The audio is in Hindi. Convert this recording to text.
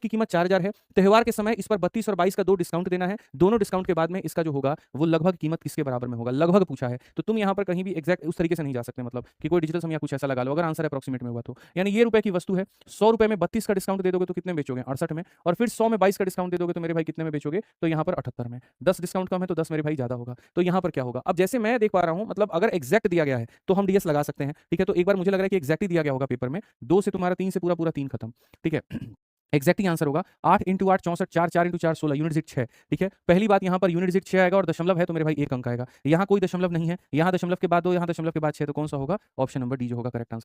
की कीमत 4000 है, त्योहार के समय इस पर 32 और 22 का 2 डिस्काउंट देना है, दोनों डिस्काउंट के बाद में इसका जो होगा वो लगभग कीमत किसके बराबर में होगा, लगभग पूछा है। तो तुम यहाँ पर कहीं भी एग्जैक्ट उस तरीके से नहीं जा सकते, मतलब कि कोई डिजिटल सम या कुछ ऐसा लगा लो अगर आंसर अप्रॉक्सीमेट में हुआ तो। यानी ये रुपए की वस्तु है, 100 रुपए में 32 का डिस्काउंट दे दोगे तो कितने बेचोगे, 68 में, और फिर 100 में 22 का डिस्काउंट दे दोगे तो मेरे भाई कितने में बेचोगे, तो यहाँ पर 78 में। 10 डिस्काउंट कम है तो 10 मेरे भाई ज्यादा होगा, तो यहाँ पर क्या होगा। अब जैसे मैं देख पा रहा हूँ, मतलब अगर एग्जैक्ट दिया गया है तो हम डीएस लगा सकते हैं, ठीक है। तो एक बार मुझे लग रहा है कि एग्जैक्ट ही दिया गया होगा पेपर में, 2 से तुम्हारा 3 से पूरा पूरा 3 खत्म, ठीक है। एग्जैक्ट ही आंसर होगा 8 इंटू 8 64, 4 4 इंटू 4 16, यूनिट डिजिट 6, ठीक है। पहली बात यहाँ पर यूनिट डिजिट 6 आएगा और दशमलव है तो मेरे भाई 1 अंक आएगा। यहाँ कोई दशमलव नहीं है, यहाँ दशमलव के बाद 2, यहाँ दशमलव के बाद 6, तो कौन सा होगा, ऑप्शन नंबर डी जो होगा करेक्ट आंसर।